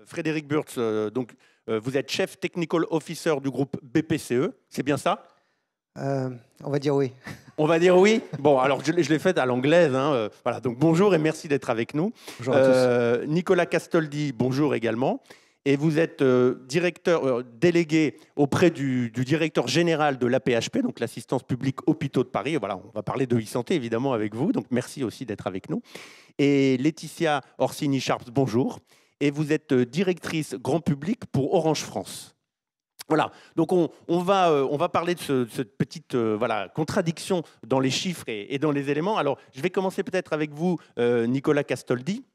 Frédéric Burtz, vous êtes chef technical officer du groupe BPCE, c'est bien ça? On va dire oui. On va dire oui. Bon, alors je l'ai fait à l'anglaise. Voilà, donc bonjour et merci d'être avec nous. Bonjour à tous. Nicolas Castoldi, bonjour également. Et vous êtes directeur délégué auprès du directeur général de l'AP-HP, donc l'Assistance publique Hôpitaux de Paris. Voilà, on va parler de e-santé évidemment avec vous, donc merci aussi d'être avec nous. Et Laetitia Orsini-Sharps, bonjour. Et vous êtes directrice grand public pour Orange France. Voilà, donc on va parler de cette petite contradiction dans les chiffres et dans les éléments. Alors, je vais commencer peut-être avec vous, Nicolas Castoldi.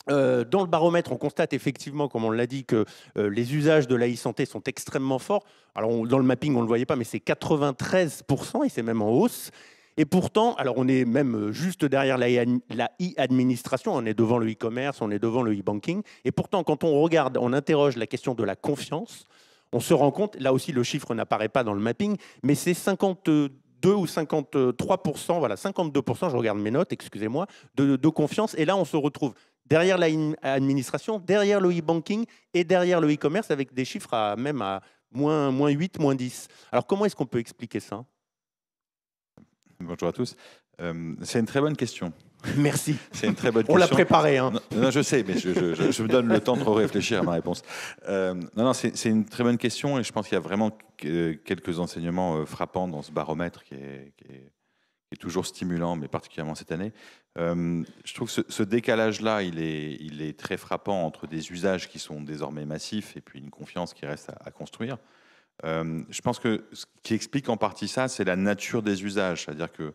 Dans le baromètre, on constate effectivement, comme on l'a dit, que les usages de la e-santé sont extrêmement forts. Alors, dans le mapping, on ne le voyait pas, mais c'est 93% et c'est même en hausse. Et pourtant, alors on est même juste derrière la e-administration, on est devant le e-commerce, on est devant le e-banking. Et pourtant, quand on regarde, on interroge la question de la confiance, on se rend compte, là aussi le chiffre n'apparaît pas dans le mapping, mais c'est 52 ou 53%, voilà, 52%, je regarde mes notes, excusez-moi, de confiance. Et là, on se retrouve derrière l'administration, derrière le e-banking et derrière le e-commerce avec des chiffres même à moins 8, moins 10. Alors, comment est-ce qu'on peut expliquer ça? Bonjour à tous. C'est une très bonne question. Merci. C'est une très bonne question. On l'a préparé. Hein. Non, je sais, mais je me donne le temps de réfléchir à ma réponse. C'est une très bonne question et je pense qu'il y a vraiment quelques enseignements frappants dans ce baromètre qui est toujours stimulant, mais particulièrement cette année. Je trouve que ce décalage-là, il est très frappant entre des usages qui sont désormais massifs et puis une confiance qui reste à construire. Je pense que ce qui explique en partie ça, c'est la nature des usages. C'est-à-dire que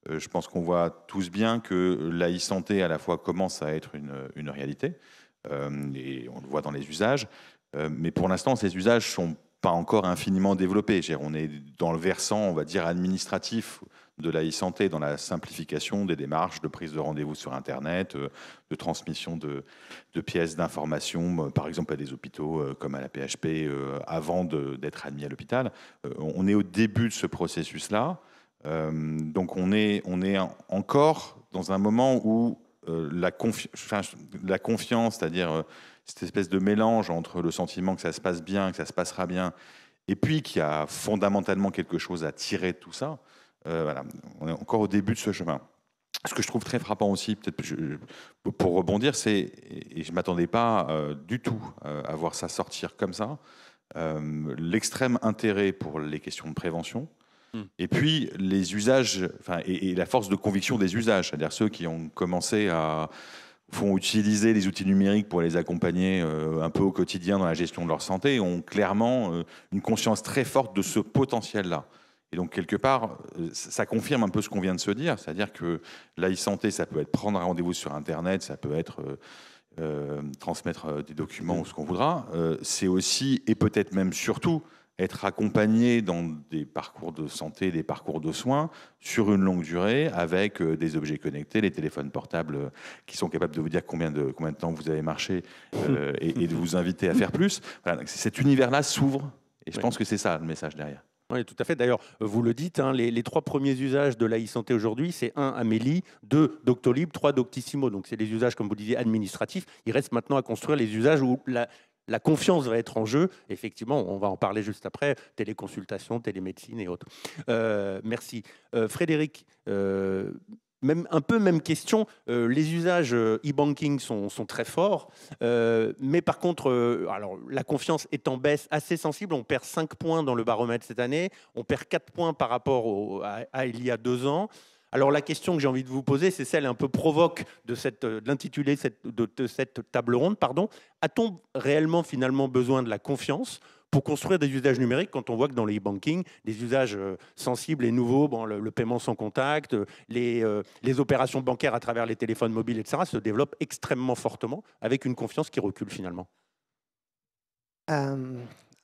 je pense qu'on voit tous bien que la e-santé, à la fois, commence à être une réalité, et on le voit dans les usages, mais pour l'instant, ces usages ne sont pas encore infiniment développés. On est dans le versant, on va dire, administratif de la e-santé, dans la simplification des démarches de prise de rendez-vous sur Internet, de transmission de pièces d'information, par exemple à des hôpitaux comme à la PHP, avant d'être admis à l'hôpital. On est au début de ce processus-là. Donc on est encore dans un moment où la confiance, c'est-à-dire cette espèce de mélange entre le sentiment que ça se passe bien, que ça se passera bien, et puis qu'il y a fondamentalement quelque chose à tirer de tout ça, voilà, on est encore au début de ce chemin. Ce que je trouve très frappant aussi, peut-être pour rebondir, et je ne m'attendais pas du tout à voir ça sortir comme ça, l'extrême intérêt pour les questions de prévention, et puis les usages, et la force de conviction des usages, c'est-à-dire ceux qui ont commencé font utiliser les outils numériques pour les accompagner un peu au quotidien dans la gestion de leur santé, ont clairement une conscience très forte de ce potentiel-là. Et donc, quelque part, ça confirme un peu ce qu'on vient de se dire, c'est-à-dire que la e-santé, ça peut être prendre un rendez-vous sur Internet, ça peut être transmettre des documents ou ce qu'on voudra. C'est aussi, et peut-être même surtout, être accompagné dans des parcours de santé, des parcours de soins sur une longue durée avec des objets connectés, les téléphones portables qui sont capables de vous dire combien de temps vous avez marché et de vous inviter à faire plus. Voilà, cet univers-là s'ouvre et je pense que c'est ça le message derrière. Oui, tout à fait. D'ailleurs, vous le dites, hein, les 3 premiers usages de la e-santé aujourd'hui, c'est 1, Amélie, 2, Doctolib, 3, Doctissimo. Donc, c'est des usages, comme vous disiez, administratifs. Il reste maintenant à construire les usages où la confiance va être en jeu. Effectivement, on va en parler juste après, téléconsultation, télémédecine et autres. Merci. Frédéric, même question, les usages e-banking sont très forts, mais par contre, alors, la confiance est en baisse assez sensible. On perd 5 points dans le baromètre cette année, on perd 4 points par rapport à il y a 2 ans. Alors la question que j'ai envie de vous poser, c'est celle un peu provoque de l'intitulé de cette table ronde. A-t-on réellement finalement besoin de la confiance pour construire des usages numériques quand on voit que dans le e-banking, des usages sensibles et nouveaux, le paiement sans contact, les opérations bancaires à travers les téléphones mobiles, etc., se développent extrêmement fortement avec une confiance qui recule finalement?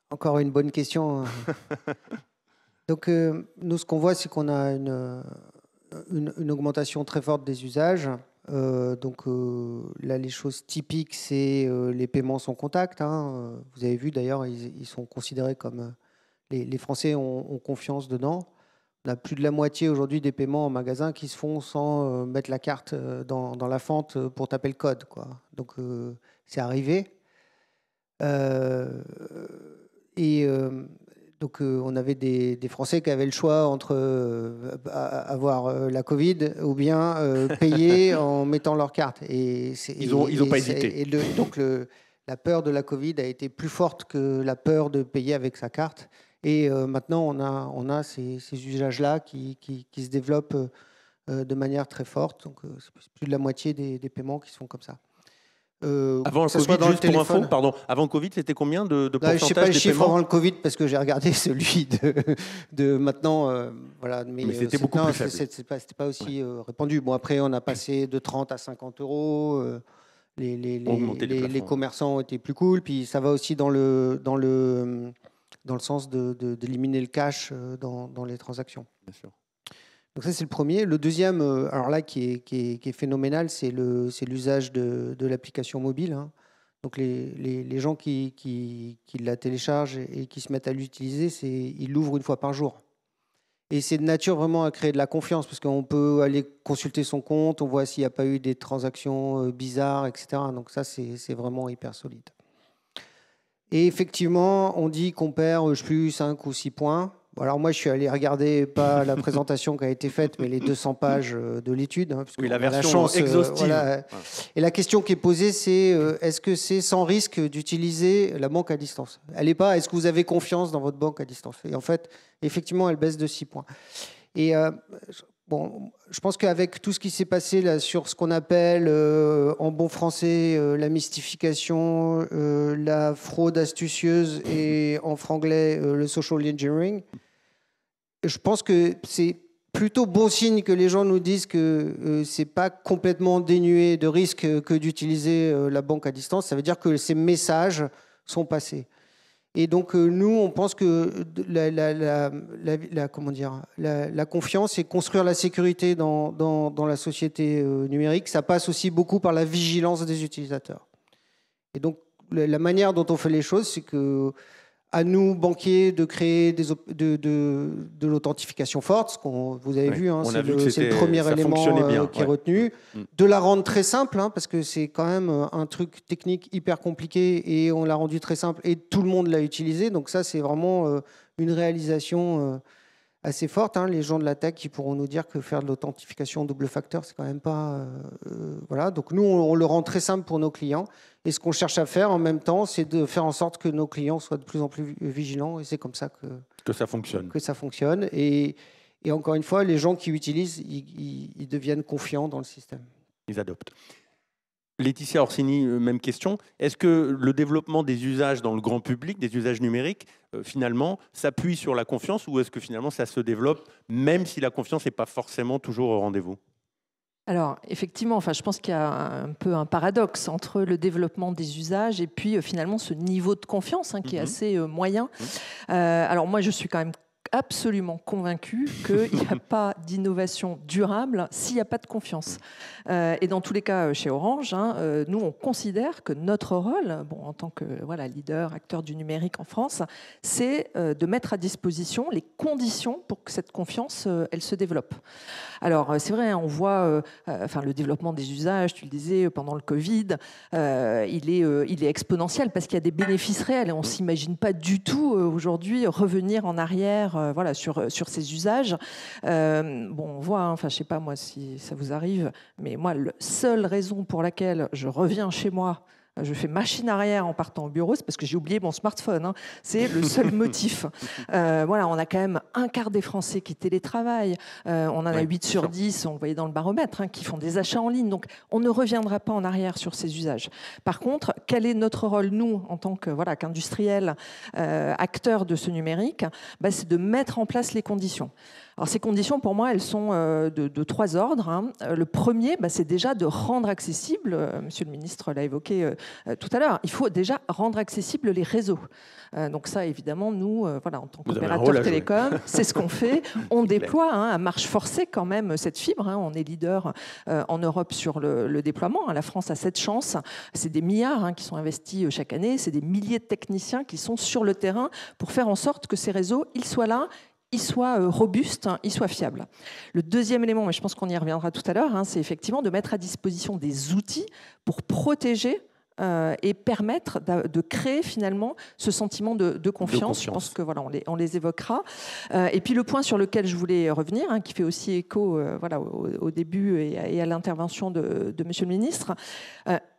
Encore une bonne question. Donc nous, ce qu'on voit, c'est qu'on a une augmentation très forte des usages. Là, les choses typiques, c'est les paiements sans contact. Hein. Vous avez vu d'ailleurs, ils sont considérés comme... les Français ont confiance dedans. On a plus de la moitié aujourd'hui des paiements en magasin qui se font sans mettre la carte dans la fente pour taper le code, quoi. Donc, c'est arrivé. Donc, on avait des Français qui avaient le choix entre avoir la Covid ou bien payer en mettant leur carte. Ils n'ont pas hésité. Donc, la peur de la Covid a été plus forte que la peur de payer avec sa carte. Et maintenant, on a ces usages-là qui se développent de manière très forte. Donc, c'est plus de la moitié des paiements qui sont comme ça. Avant le Covid, juste pour info, pardon, avant le Covid, c'était combien de pourcentage? Je ne sais pas les chiffres avant le Covid parce que j'ai regardé celui de maintenant. Voilà, mais c'était beaucoup plus faible. C'était pas aussi répandu. Bon, après, on a passé de 30 à 50 euros. Les commerçants ont été plus cool. Puis ça va aussi dans le sens d'éliminer le cash dans les transactions. Bien sûr. Donc ça, c'est le premier. Le deuxième, alors là, qui est phénoménal, c'est l'usage de l'application mobile. Hein. Donc les gens qui la téléchargent et qui se mettent à l'utiliser, ils l'ouvrent une fois par jour. Et c'est de nature vraiment à créer de la confiance, parce qu'on peut aller consulter son compte, on voit s'il n'y a pas eu des transactions bizarres, etc. Donc ça, c'est vraiment hyper solide. Et effectivement, on dit qu'on perd, je sais plus, 5 ou 6 points. Alors moi, je suis allé regarder pas la présentation qui a été faite, mais les 200 pages de l'étude. Hein, oui, la version exhaustive. Voilà. Et la question qui est posée, c'est est-ce que c'est sans risque d'utiliser la banque à distance? Elle n'est pas, est-ce que vous avez confiance dans votre banque à distance? Et en fait, effectivement, elle baisse de 6 points. Et bon, je pense qu'avec tout ce qui s'est passé là, sur ce qu'on appelle, en bon français, la mystification, la fraude astucieuse et en franglais, le social engineering, je pense que c'est plutôt bon signe que les gens nous disent que c'est pas complètement dénué de risque que d'utiliser la banque à distance. Ça veut dire que ces messages sont passés. Et donc, nous, on pense que la confiance et construire la sécurité dans la société numérique, ça passe aussi beaucoup par la vigilance des utilisateurs. Et donc, la manière dont on fait les choses, c'est que à nous, banquiers, de créer de l'authentification forte, ce qu'on vous avez vu, hein, c'est le premier élément qui est retenu. De la rendre très simple, hein, parce que c'est quand même un truc technique hyper compliqué et on l'a rendu très simple et tout le monde l'a utilisé. Donc ça, c'est vraiment une réalisation assez forte. Hein. Les gens de la tech qui pourront nous dire que faire de l'authentification double facteur, c'est quand même pas... voilà. Donc nous, on le rend très simple pour nos clients. Et ce qu'on cherche à faire en même temps, c'est de faire en sorte que nos clients soient de plus en plus vigilants. Et c'est comme ça que ça fonctionne. Que ça fonctionne. Et encore une fois, les gens qui utilisent, ils deviennent confiants dans le système. Ils adoptent. Laetitia Orsini, même question. Est-ce que le développement des usages dans le grand public, des usages numériques, finalement, s'appuie sur la confiance ou est-ce que finalement ça se développe même si la confiance n'est pas forcément toujours au rendez-vous ? Alors, effectivement, je pense qu'il y a un peu un paradoxe entre le développement des usages et puis finalement ce niveau de confiance qui est assez moyen. Alors moi, je suis quand même absolument convaincu qu'il n'y a pas d'innovation durable s'il n'y a pas de confiance. Et dans tous les cas, chez Orange, nous, on considère que notre rôle, en tant que leader, acteur du numérique en France, c'est de mettre à disposition les conditions pour que cette confiance, elle se développe. Alors, c'est vrai, on voit le développement des usages, tu le disais, pendant le Covid, il est exponentiel parce qu'il y a des bénéfices réels et on ne s'imagine pas du tout aujourd'hui revenir en arrière sur ces usages. On voit, je ne sais pas moi si ça vous arrive, mais moi, la seule raison pour laquelle je reviens chez moi, je fais machine arrière en partant au bureau, c'est parce que j'ai oublié mon smartphone. C'est le seul motif. On a quand même un quart des Français qui télétravaillent. On en a 8 sur 10, on le voyait dans le baromètre, qui font des achats en ligne. Donc, on ne reviendra pas en arrière sur ces usages. Par contre, quel est notre rôle, nous, en tant qu'industriels, acteurs de ce numérique ? C'est de mettre en place les conditions. Alors, ces conditions, pour moi, elles sont de 3 ordres. Le premier, c'est déjà de rendre accessible, Monsieur le ministre l'a évoqué tout à l'heure, il faut déjà rendre accessibles les réseaux. Donc ça, évidemment, nous, en tant qu'opérateur télécom, c'est ce qu'on fait. On déploie à marche forcée quand même cette fibre. On est leader en Europe sur le déploiement. La France a cette chance. C'est des milliards qui sont investis chaque année. C'est des milliers de techniciens qui sont sur le terrain pour faire en sorte que ces réseaux, ils soient là, il soit robuste, il soit fiable. Le deuxième élément, mais je pense qu'on y reviendra tout à l'heure, c'est effectivement de mettre à disposition des outils pour protéger et permettre de créer finalement ce sentiment de confiance. Je pense que voilà, on les évoquera. Et puis le point sur lequel je voulais revenir, qui fait aussi écho voilà, au début et à l'intervention de Monsieur le Ministre,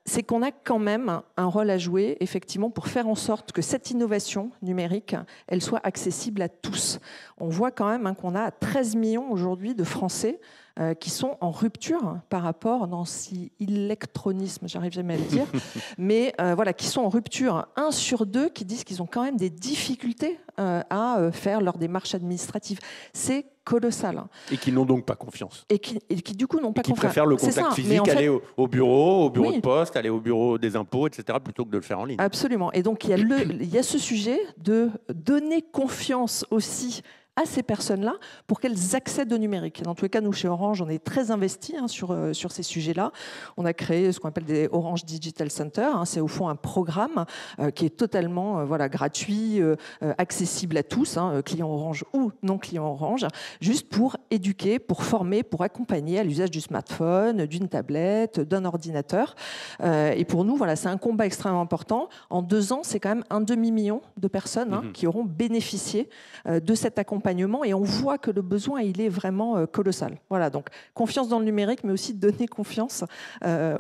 c'est qu'on a quand même un rôle à jouer, effectivement, pour faire en sorte que cette innovation numérique, elle soit accessible à tous. On voit quand même qu'on a 13 millions aujourd'hui de Français qui sont en rupture par rapport, dans si électronisme, j'arrive jamais à le dire, mais voilà, qui sont en rupture. 1 sur 2 qui disent qu'ils ont quand même des difficultés à faire leur démarche administrative. C'est colossal. Et qui n'ont donc pas confiance. Et qui du coup n'ont pas confiance. Qui préfèrent le contact physique, fait, aller au bureau oui, de poste, aller au bureau des impôts, etc., plutôt que de le faire en ligne. Absolument. Et donc il y a ce sujet de donner confiance aussi à ces personnes-là pour qu'elles accèdent au numérique. Et dans tous les cas, nous, chez Orange, on est très investis sur ces sujets-là. On a créé ce qu'on appelle des Orange Digital Center. C'est au fond un programme qui est totalement gratuit, accessible à tous, clients Orange ou non clients Orange, juste pour éduquer, pour former, pour accompagner à l'usage du smartphone, d'une tablette, d'un ordinateur. Et pour nous, voilà, c'est un combat extrêmement important. En 2 ans, c'est quand même 1 demi-million de personnes qui auront bénéficié de cet accompagnement. Et on voit que le besoin, il est vraiment colossal. Voilà, donc confiance dans le numérique, mais aussi donner confiance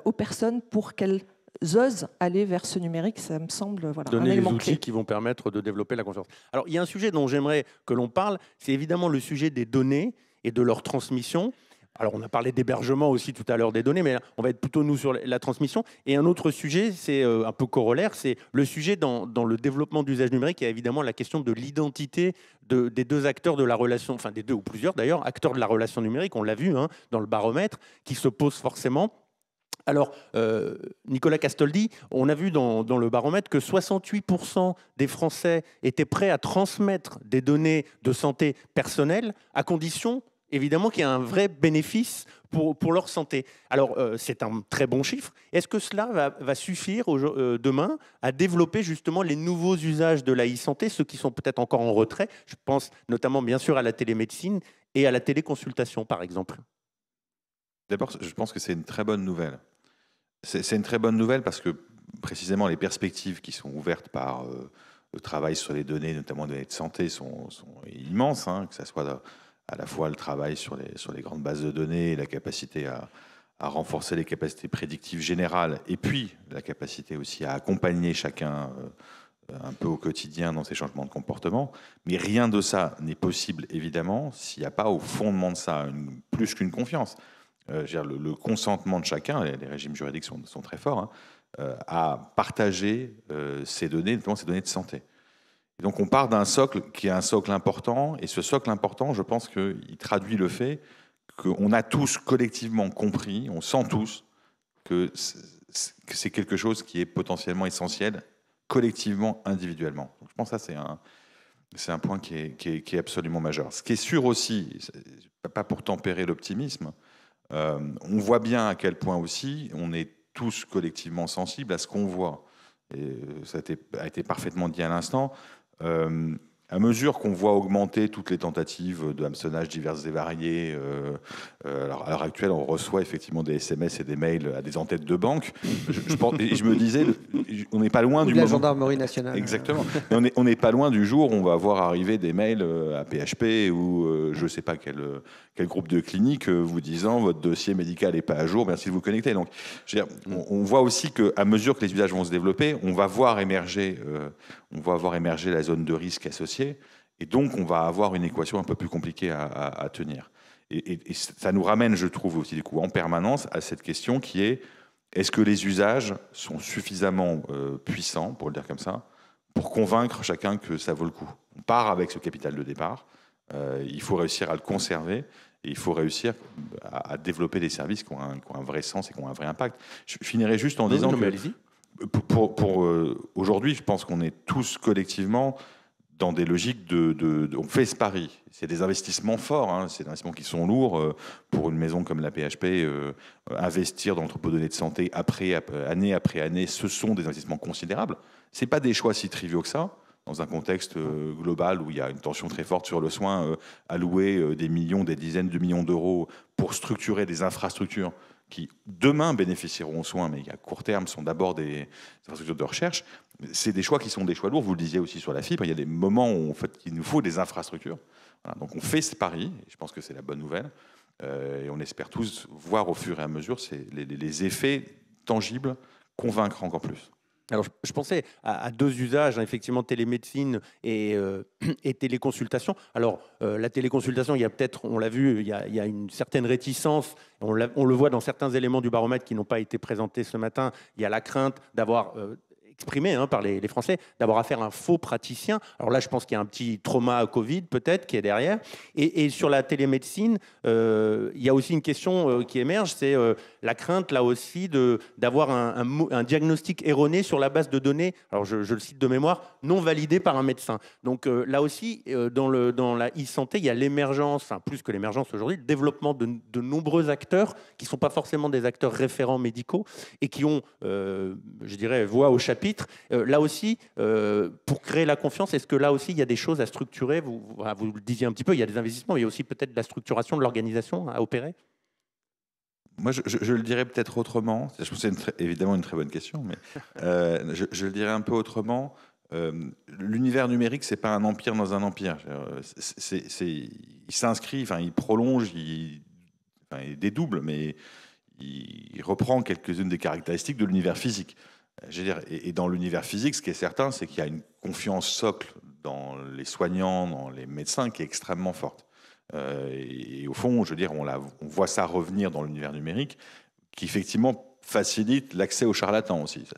aux personnes pour qu'elles osent aller vers ce numérique. Ça me semble donner un élément les outils clé qui vont permettre de développer la confiance. Alors, il y a un sujet dont j'aimerais que l'on parle, c'est évidemment le sujet des données et de leur transmission. Alors, on a parlé d'hébergement aussi tout à l'heure des données, mais là, on va être plutôt, nous, sur la transmission. Et un autre sujet, c'est un peu corollaire, c'est le sujet dans le développement d'usage numérique. Il y a évidemment la question de l'identité des 2 acteurs de la relation, enfin des 2 ou plusieurs d'ailleurs, acteurs de la relation numérique, on l'a vu dans le baromètre, qui se pose forcément. Alors, Nicolas Castoldi, on a vu dans le baromètre que 68% des Français étaient prêts à transmettre des données de santé personnelle, à condition évidemment qu'il y a un vrai bénéfice pour leur santé. Alors, c'est un très bon chiffre. Est-ce que cela va suffire demain à développer justement les nouveaux usages de la e-santé, ceux qui sont peut-être encore en retrait? Je pense notamment, bien sûr, à la télémédecine et à la téléconsultation, par exemple. D'abord, je pense que c'est une très bonne nouvelle. C'est une très bonne nouvelle parce que, précisément, les perspectives qui sont ouvertes par le travail sur les données, notamment les données de santé, sont immenses, que ce soit à la fois le travail sur les grandes bases de données, la capacité à renforcer les capacités prédictives générales, et puis la capacité aussi à accompagner chacun un peu au quotidien dans ses changements de comportement. Mais rien de ça n'est possible, évidemment, s'il n'y a pas au fondement de ça plus qu'une confiance. Le consentement de chacun, les régimes juridiques sont très forts, à partager ces données, notamment ces données de santé. Et donc on part d'un socle qui est un socle important, et ce socle important, je pense qu'il traduit le fait qu'on a tous collectivement compris, on sent tous que c'est quelque chose qui est potentiellement essentiel, collectivement, individuellement. Donc je pense que ça, c'est un point qui est absolument majeur. Ce qui est sûr aussi, pas pour tempérer l'optimisme, on voit bien à quel point aussi on est tous collectivement sensibles à ce qu'on voit. Et ça a été parfaitement dit à l'instant. À mesure qu'on voit augmenter toutes les tentatives de hameçonnage diverses et variées, alors à l'heure actuelle, on reçoit effectivement des SMS et des mails à des en-têtes de banque. Je me disais, on n'est pas loin du de la moment... gendarmerie nationale. Exactement. Mais on n'est pas loin du jour où on va voir arriver des mails à PHP ou je ne sais pas quel groupe de clinique vous disant votre dossier médical n'est pas à jour, merci de vous connecter. Donc, on voit aussi qu'à mesure que les usages vont se développer, on va voir émerger la zone de risque associée. Et donc, on va avoir une équation un peu plus compliquée à tenir. Et ça nous ramène, je trouve aussi, du coup, en permanence à cette question qui est: est-ce que les usages sont suffisamment puissants, pour le dire comme ça, pour convaincre chacun que ça vaut le coup? On part avec ce capital de départ. Il faut réussir à le conserver. Et il faut réussir à développer des services qui ont un vrai sens et qui ont un vrai impact. Je finirai juste en disant que pour aujourd'hui, je pense qu'on est tous collectivement dans des logiques on fait ce pari. C'est des investissements forts, c'est des investissements qui sont lourds. Pour une maison comme la PHP, investir dans l'entrepôt de données de santé année après année, ce sont des investissements considérables. Ce n'est pas des choix si triviaux que ça, dans un contexte global où il y a une tension très forte sur le soin, allouer des millions, des dizaines de millions d'euros pour structurer des infrastructures qui demain bénéficieront aux soins, mais qui à court terme sont d'abord des infrastructures de recherche, c'est des choix qui sont des choix lourds. Vous le disiez aussi sur la fibre, il y a des moments où il nous faut des infrastructures. Voilà, donc on fait ce pari, et je pense que c'est la bonne nouvelle, et on espère tous voir au fur et à mesure les effets tangibles convaincre encore plus. Alors, je pensais à deux usages, hein, effectivement, télémédecine et téléconsultation. Alors, la téléconsultation, il y a peut-être, on l'a vu, il y a une certaine réticence. On le voit dans certains éléments du baromètre qui n'ont pas été présentés ce matin. Il y a la crainte d'avoir exprimé par les Français, d'avoir affaire à un faux praticien. Alors là, je pense qu'il y a un petit trauma Covid peut-être qui est derrière. Et sur la télémédecine, il y a aussi une question qui émerge, c'est la crainte là aussi d'avoir un diagnostic erroné sur la base de données, alors je le cite de mémoire, non validées par un médecin. Donc là aussi, dans la e-santé, il y a l'émergence, enfin plus que l'émergence aujourd'hui, le développement de nombreux acteurs qui ne sont pas forcément des acteurs référents médicaux et qui ont, je dirais, voix au chapitre. Là aussi, pour créer la confiance, est-ce que là aussi, il y a des choses à structurer? Vous le disiez un petit peu, il y a des investissements, mais il y a aussi peut-être de la structuration de l'organisation à opérer? Moi, je le dirais peut-être autrement. Je pense que c'est évidemment une très bonne question, mais je le dirais un peu autrement. L'univers numérique, c'est pas un empire dans un empire. Il s'inscrit, enfin, il prolonge, il dédouble, mais il reprend quelques-unes des caractéristiques de l'univers physique. Je veux dire, et dans l'univers physique, ce qui est certain, c'est qu'il y a une confiance socle dans les soignants, dans les médecins, qui est extrêmement forte. Et au fond, je veux dire, on voit ça revenir dans l'univers numérique, qui effectivement facilite l'accès aux charlatans aussi. Ça,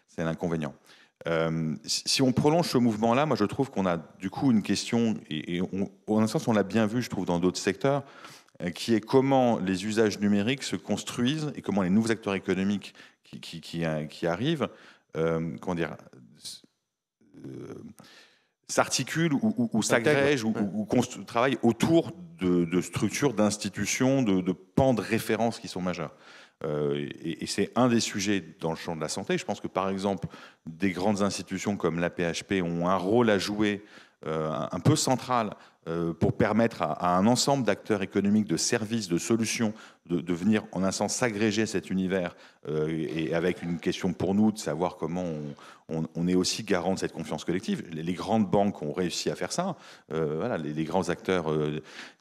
c'est l'inconvénient. Si on prolonge ce mouvement-là, moi je trouve qu'on a du coup une question, et en un sens on l'a bien vu, je trouve, dans d'autres secteurs, qui est comment les usages numériques se construisent et comment les nouveaux acteurs économiques qui arrivent, comment dire, s'articulent ou s'agrègent ou travaillent autour de structures, d'institutions, de pans de référence qui sont majeurs. Et c'est un des sujets dans le champ de la santé. Je pense que, par exemple, des grandes institutions comme la PHP ont un rôle à jouer un peu central pour permettre à un ensemble d'acteurs économiques, de services, de solutions, de venir, en un sens, s'agréger à cet univers, et avec une question pour nous de savoir comment on est aussi garant de cette confiance collective. Les grandes banques ont réussi à faire ça, voilà, les grands acteurs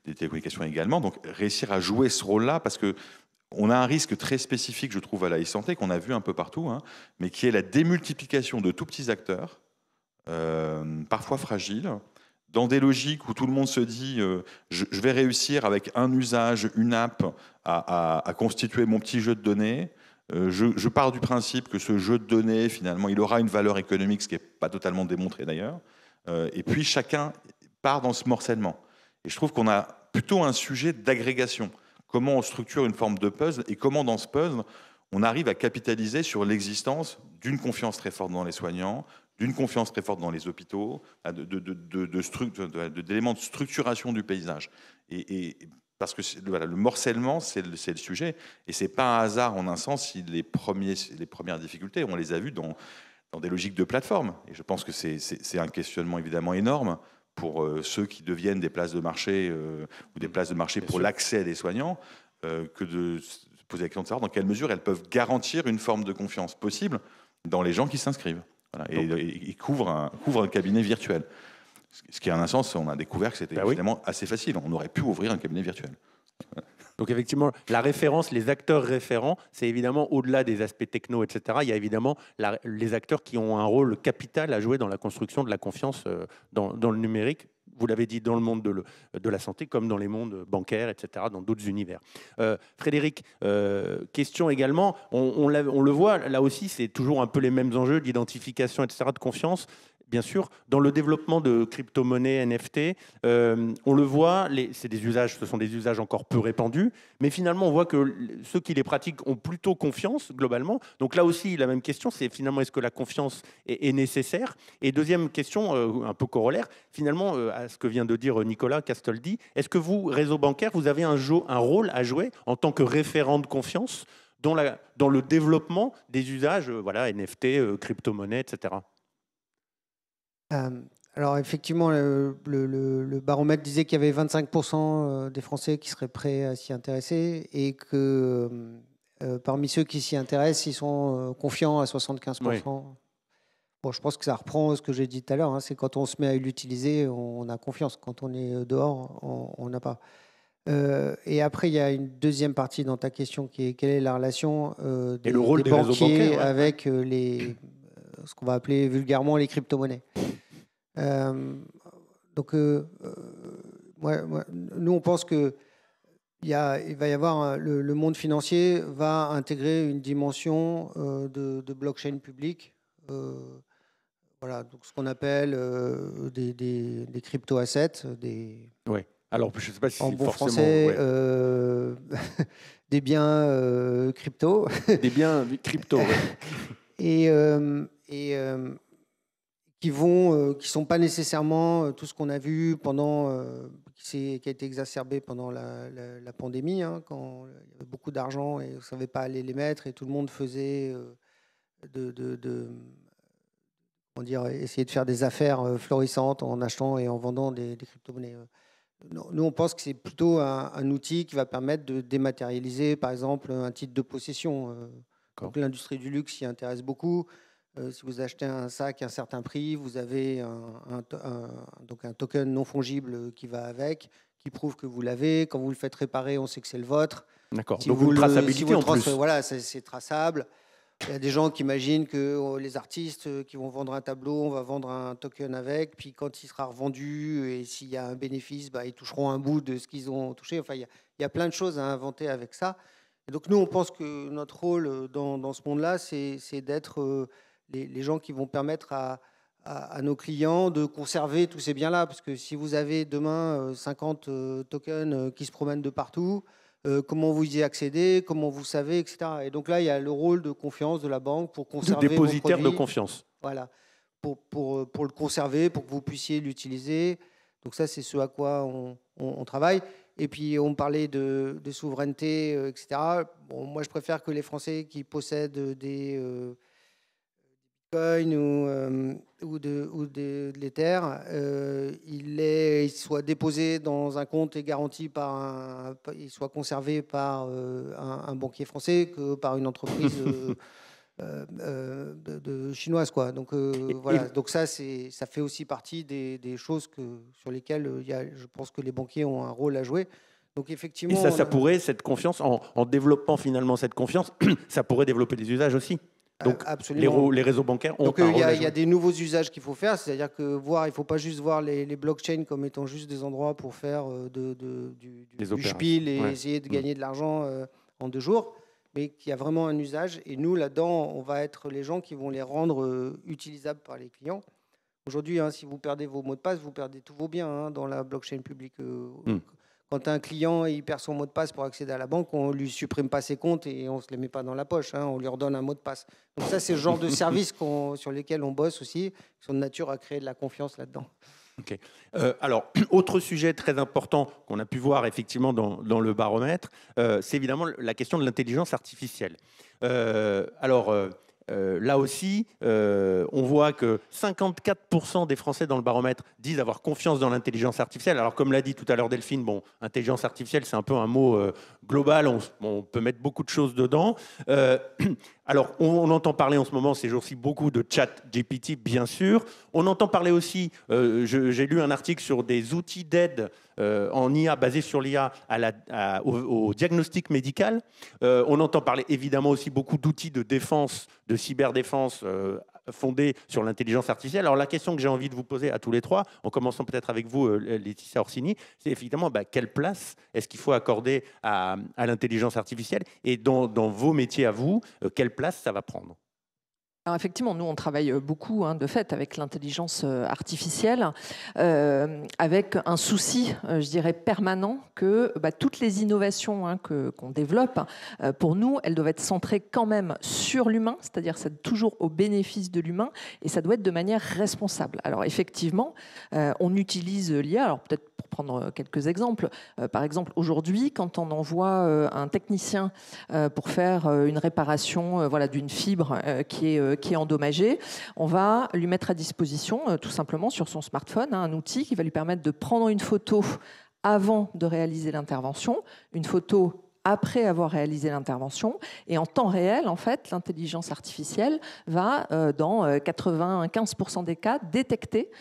des télécommunications également. Donc, réussir à jouer ce rôle-là, parce que on a un risque très spécifique, je trouve, à la e-santé, qu'on a vu un peu partout, hein, mais qui est la démultiplication de tout petits acteurs, parfois fragiles, dans des logiques où tout le monde se dit je vais réussir avec un usage, une app, à constituer mon petit jeu de données. Je pars du principe que ce jeu de données, finalement, il aura une valeur économique, ce qui n'est pas totalement démontré d'ailleurs. Et puis chacun part dans ce morcellement. Et je trouve qu'on a plutôt un sujet d'agrégation. Comment on structure une forme de puzzle et comment dans ce puzzle, on arrive à capitaliser sur l'existence d'une confiance très forte dans les soignants, d'une confiance très forte dans les hôpitaux, d'éléments de structuration du paysage. Et parce que voilà, le morcellement, c'est le sujet. Et ce n'est pas un hasard, en un sens, si les premières difficultés, on les a vues dans des logiques de plateforme. Et je pense que c'est un questionnement évidemment énorme pour ceux qui deviennent des places de marché ou des places de marché pour l'accès à des soignants, que de se poser la question de savoir dans quelle mesure elles peuvent garantir une forme de confiance possible dans les gens qui s'inscrivent. Voilà, et couvre un cabinet virtuel. Ce qui, en un sens, on a découvert que c'était évidemment assez facile. On aurait pu ouvrir un cabinet virtuel. Donc effectivement, la référence, les acteurs référents, c'est évidemment au-delà des aspects techno, etc. Il y a évidemment les acteurs qui ont un rôle capital à jouer dans la construction de la confiance dans le numérique. Vous l'avez dit, dans le monde de la santé, comme dans les mondes bancaires, etc., dans d'autres univers. Frédéric, question également, on le voit, là aussi, c'est toujours un peu les mêmes enjeux d'identification, etc., de confiance. Bien sûr, dans le développement de crypto-monnaies, NFT, on le voit, ce sont des usages encore peu répandus, mais finalement, on voit que ceux qui les pratiquent ont plutôt confiance, globalement. Donc là aussi, la même question, c'est finalement, est-ce que la confiance est nécessaire? Et deuxième question, un peu corollaire, finalement, à ce que vient de dire Nicolas Castaldi, est-ce que vous, réseau bancaire, vous avez un rôle à jouer en tant que référent de confiance dans le développement des usages, NFT, crypto-monnaies, etc. Alors effectivement, le baromètre disait qu'il y avait 25% des Français qui seraient prêts à s'y intéresser et que parmi ceux qui s'y intéressent, ils sont confiants à 75%. Oui. Bon, je pense que ça reprend ce que j'ai dit tout à l'heure. Hein, c'est quand on se met à l'utiliser, on a confiance. Quand on est dehors, on n'a pas. Et après, il y a une deuxième partie dans ta question qui est quelle est la relation et le rôle des réseaux bancaires avec ce qu'on va appeler vulgairement les crypto-monnaies. Donc, nous, on pense que il va y avoir le monde financier va intégrer une dimension de blockchain publique. Voilà, donc ce qu'on appelle des crypto-assets, Oui. Alors, je ne sais pas si en bon forcément, français, des biens crypto. Des biens crypto, et qui sont pas nécessairement tout ce qu'on a vu pendant, qui a été exacerbé pendant la pandémie, hein, quand il y avait beaucoup d'argent et on ne savait pas aller les mettre et tout le monde faisait comment dire, essayer de faire des affaires florissantes en achetant et en vendant des crypto-monnaies. Nous, on pense que c'est plutôt un outil qui va permettre de dématérialiser, par exemple, un titre de possession. Donc, l'industrie du luxe s'y intéresse beaucoup. Si vous achetez un sac à un certain prix, vous avez donc un token non fongible qui va avec, qui prouve que vous l'avez. Quand vous le faites réparer, on sait que c'est le vôtre. D'accord. Si donc, une traçabilité en plus. Voilà, c'est traçable. Il y a des gens qui imaginent que les artistes qui vont vendre un tableau, on va vendre un token avec, puis quand il sera revendu et s'il y a un bénéfice, ils toucheront un bout de ce qu'ils ont touché. Enfin, il y a plein de choses à inventer avec ça. Et donc nous, on pense que notre rôle dans ce monde-là, c'est d'être les gens qui vont permettre à nos clients de conserver tous ces biens-là. Parce que si vous avez demain 50 tokens qui se promènent de partout, comment vous y accédez, comment vous savez, etc. Et donc là, il y a le rôle de confiance de la banque pour conserver de dépositaire vos produits, de confiance. Voilà, pour le conserver, pour que vous puissiez l'utiliser. Donc ça, c'est ce à quoi on travaille. Et puis, on parlait de souveraineté, etc. Bon, moi, je préfère que les Français qui possèdent des bitcoins ou de l'Ether, ils soient déposés dans un compte et garantis ils soient conservés par un banquier français que par une entreprise chinoise, quoi. Donc voilà. Donc ça fait aussi partie des choses sur lesquelles je pense que les banquiers ont un rôle à jouer. Donc effectivement. Et ça pourrait, cette confiance, en développant finalement cette confiance, ça pourrait développer des usages aussi. Donc les réseaux bancaires ont un rôle à jouer. Il y a des nouveaux usages qu'il faut faire, c'est-à-dire que il ne faut pas juste voir les blockchains comme étant juste des endroits pour faire du spiel et essayer de gagner de l'argent en 2 jours, mais qu'il y a vraiment un usage. Et nous, là-dedans, on va être les gens qui vont les rendre utilisables par les clients. Aujourd'hui, si vous perdez vos mots de passe, vous perdez tous vos biens dans la blockchain publique. Quand un client il perd son mot de passe pour accéder à la banque, on ne lui supprime pas ses comptes et on ne se les met pas dans la poche. On lui redonne un mot de passe. Donc ça, c'est le genre de service sur lesquels on bosse aussi, qui sont de nature à créer de la confiance là-dedans. Okay. Alors, autre sujet très important qu'on a pu voir effectivement dans le baromètre, c'est évidemment la question de l'intelligence artificielle. Là aussi, on voit que 54% des Français dans le baromètre disent avoir confiance dans l'intelligence artificielle. Alors, comme l'a dit tout à l'heure Delphine, intelligence artificielle, c'est un peu un mot global. On peut mettre beaucoup de choses dedans. Alors, on entend parler en ce moment, ces jours-ci, beaucoup de chat GPT, bien sûr. On entend parler aussi, j'ai lu un article sur des outils d'aide en IA, basés sur l'IA au diagnostic médical. On entend parler évidemment aussi beaucoup d'outils de défense, de cyberdéfense fondés sur l'intelligence artificielle. Alors la question que j'ai envie de vous poser à tous les trois, en commençant peut-être avec vous, Laetitia Orsini, c'est effectivement quelle place est-ce qu'il faut accorder à l'intelligence artificielle et dans vos métiers à vous, quelle place ça va prendre ? Alors effectivement, nous, on travaille beaucoup, de fait, avec l'intelligence artificielle, avec un souci, je dirais, permanent que toutes les innovations qu'on développe, pour nous, elles doivent être centrées quand même sur l'humain, c'est-à-dire c'est toujours au bénéfice de l'humain, et ça doit être de manière responsable. Alors effectivement, on utilise l'IA, alors peut-être pour prendre quelques exemples. Par exemple, aujourd'hui, quand on envoie un technicien pour faire une réparation d'une fibre qui est endommagée, on va lui mettre à disposition, tout simplement sur son smartphone, un outil qui va lui permettre de prendre une photo avant de réaliser l'intervention, une photo après avoir réalisé l'intervention. Et en temps réel, en fait, l'intelligence artificielle va, dans 95% des cas, détecter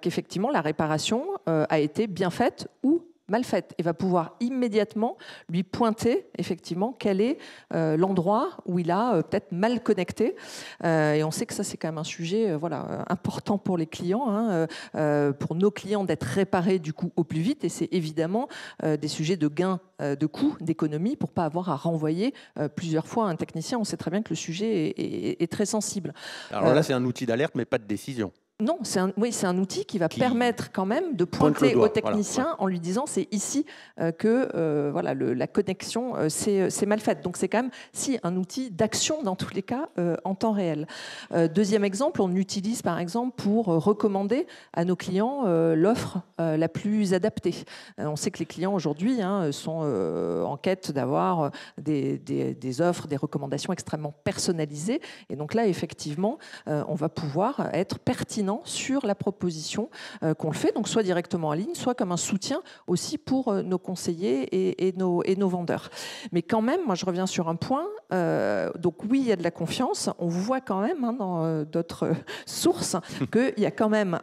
qu'effectivement la réparation a été bien faite ou mal faite, et va pouvoir immédiatement lui pointer effectivement quel est l'endroit où il a peut-être mal connecté. Et on sait que ça, c'est quand même un sujet voilà, important pour les clients, hein, pour nos clients d'être réparés du coup au plus vite. Et c'est évidemment des sujets de gain de coûts, d'économie, pour ne pas avoir à renvoyer plusieurs fois un technicien. On sait très bien que le sujet est très sensible. Alors là, c'est un outil d'alerte, mais pas de décision. Non, c'est un outil qui va permettre quand même de pointer au technicien en lui disant c'est ici que voilà, la connexion c'est mal faite. Donc c'est quand même un outil d'action dans tous les cas en temps réel. Deuxième exemple, on utilise par exemple pour recommander à nos clients l'offre la plus adaptée. On sait que les clients aujourd'hui sont en quête d'avoir des offres, des recommandations extrêmement personnalisées. Et donc là, effectivement, on va pouvoir être pertinent sur la proposition qu'on le fait, donc soit directement en ligne, soit comme un soutien aussi pour nos conseillers et nos vendeurs. Mais quand même, moi je reviens sur un point, donc oui, il y a de la confiance, on voit quand même dans d'autres sources qu'il y a quand même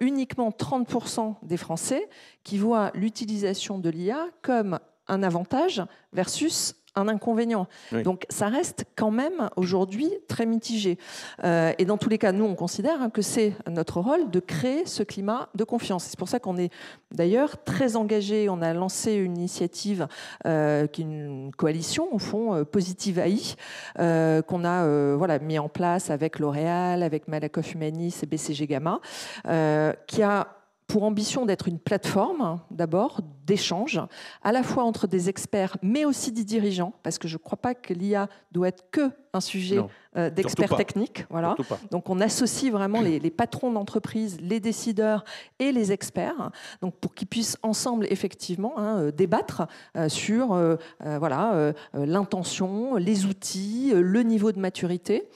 uniquement 30% des Français qui voient l'utilisation de l'IA comme un avantage versus un inconvénient. Oui. Donc ça reste quand même aujourd'hui très mitigé. Et dans tous les cas, nous, on considère que c'est notre rôle de créer ce climat de confiance. C'est pour ça qu'on est d'ailleurs très engagé. On a lancé une initiative qui est une coalition, au fond, Positive AI, qu'on a voilà, mis en place avec L'Oréal, avec Malakoff Humanis et BCG Gamma, qui a pour ambition d'être une plateforme, d'abord, d'échange, à la fois entre des experts, mais aussi des dirigeants, parce que je ne crois pas que l'IA doit être qu'un sujet d'experts techniques. Voilà. Donc on associe vraiment les patrons d'entreprise, les décideurs et les experts, donc pour qu'ils puissent ensemble, effectivement, débattre sur l'intention, les outils, le niveau de maturité.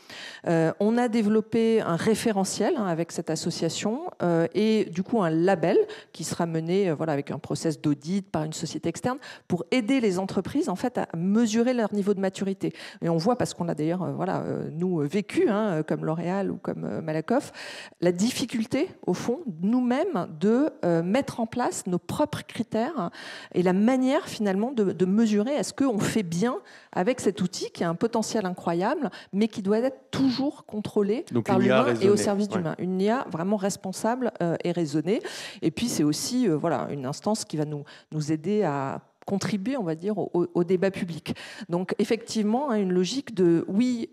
On a développé un référentiel avec cette association et du coup un label qui sera mené avec un process d'audit par une société externe pour aider les entreprises en fait à mesurer leur niveau de maturité. Et on voit, parce qu'on a d'ailleurs nous vécu comme L'Oréal ou comme Malakoff, la difficulté au fond nous-mêmes de mettre en place nos propres critères et la manière finalement de mesurer est-ce qu'on fait bien avec cet outil qui a un potentiel incroyable mais qui doit être toujours contrôlé par l'humain et au service d'humain. Une IA vraiment responsable et raisonnée. Et puis c'est aussi une instance qui va nous aider à contribuer, on va dire, au débat public. Donc, effectivement, une logique de, oui,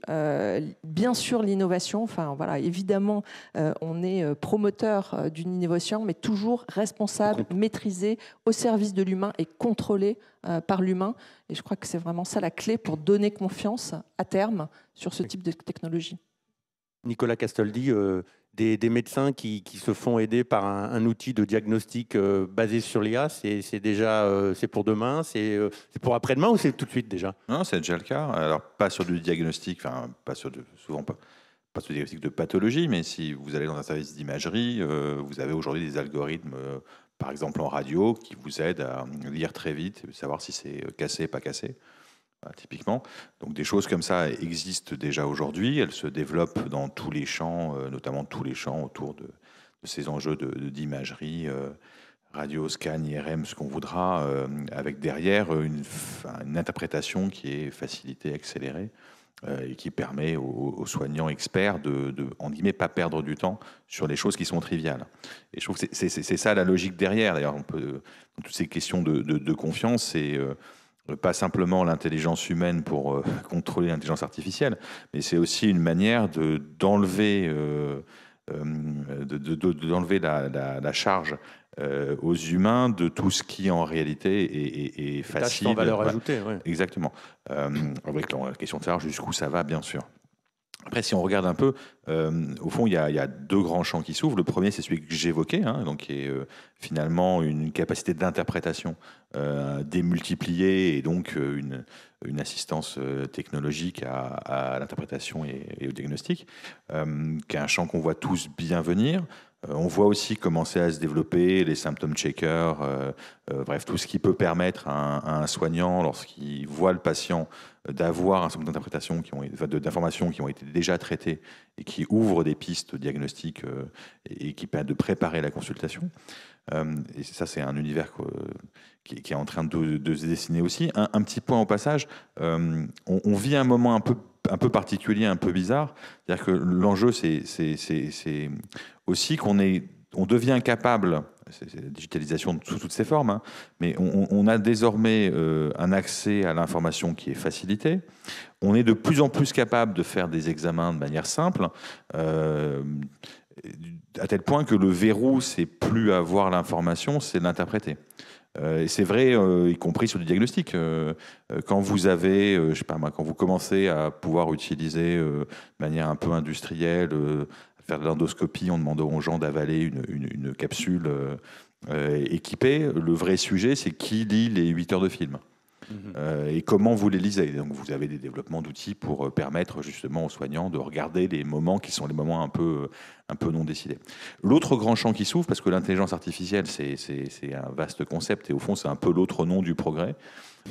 bien sûr, l'innovation, enfin, voilà, évidemment, on est promoteur d'une innovation, mais toujours responsable, maîtrisé, au service de l'humain et contrôlé par l'humain. Et je crois que c'est vraiment ça la clé pour donner confiance à terme sur ce type de technologie. Nicolas Castaldi, des médecins qui se font aider par un outil de diagnostic basé sur l'IA, c'est déjà c'est pour demain, c'est pour après-demain ou c'est tout de suite déjà? Non, c'est déjà le cas. Alors pas sur du diagnostic, enfin pas sur souvent pas sur du diagnostic de pathologie, mais si vous allez dans un service d'imagerie, vous avez aujourd'hui des algorithmes, par exemple en radio, qui vous aident à lire très vite, savoir si c'est cassé, pas cassé. Typiquement. Donc des choses comme ça existent déjà aujourd'hui. Elles se développent dans tous les champs, notamment tous les champs autour de ces enjeux d'imagerie, radio, scan, IRM, ce qu'on voudra, avec derrière une interprétation qui est facilitée, accélérée, et qui permet aux soignants experts de en guillemets, pas perdre du temps sur les choses qui sont triviales. Et je trouve que c'est ça la logique derrière. D'ailleurs, on peut, dans toutes ces questions de confiance, c'est pas simplement l'intelligence humaine pour contrôler l'intelligence artificielle, mais c'est aussi une manière d'enlever la charge aux humains de tout ce qui en réalité est facile. Sans valeur ajoutée, ouais. Exactement. Avec la question de savoir jusqu'où ça va, bien sûr. Après, si on regarde un peu, au fond, il y a deux grands champs qui s'ouvrent. Le premier, c'est celui que j'évoquais, donc qui est finalement une capacité d'interprétation démultipliée et donc une assistance technologique à l'interprétation et au diagnostic, qui est un champ qu'on voit tous bien venir. On voit aussi commencer à se développer les symptômes checkers, bref, tout ce qui peut permettre à un soignant, lorsqu'il voit le patient, d'avoir un certain nombre d'informations qui ont été déjà traitées et qui ouvrent des pistes diagnostiques et qui permettent de préparer la consultation. Et ça, c'est un univers qui est en train de se dessiner aussi. Un petit point au passage, on vit un moment un peu particulier, un peu bizarre. C'est-à-dire que l'enjeu, c'est aussi on devient capable, c'est la digitalisation sous toutes ses formes, hein, mais on a désormais un accès à l'information qui est facilité. On est de plus en plus capable de faire des examens de manière simple, à tel point que le verrou, c'est plus avoir l'information, c'est l'interpréter. Et c'est vrai, y compris sur du diagnostic. Quand vous avez, je sais pas moi, quand vous commencez à pouvoir utiliser de manière un peu industrielle, faire de l'endoscopie en demandant aux gens d'avaler une capsule équipée, le vrai sujet, c'est qui lit les 8 heures de film. Et comment vous les lisez. Donc vous avez des développements d'outils pour permettre justement aux soignants de regarder les moments qui sont les moments un peu non décidés. L'autre grand champ qui s'ouvre, parce que l'intelligence artificielle, c'est un vaste concept et au fond c'est un peu l'autre nom du progrès.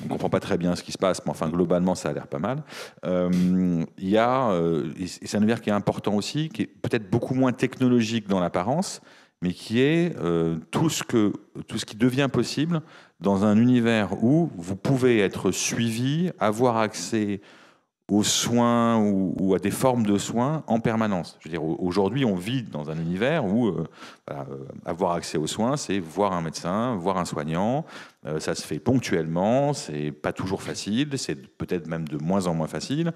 On ne comprend pas très bien ce qui se passe, mais enfin globalement ça a l'air pas mal. Il y a, et c'est un univers qui est important aussi, qui est peut-être beaucoup moins technologique dans l'apparence, mais qui est tout ce qui devient possible dans un univers où vous pouvez être suivi, avoir accès aux soins ou à des formes de soins en permanence. Je veux dire, aujourd'hui, on vit dans un univers où avoir accès aux soins, c'est voir un médecin, voir un soignant. Ça se fait ponctuellement, c'est pas toujours facile, c'est peut-être même de moins en moins facile.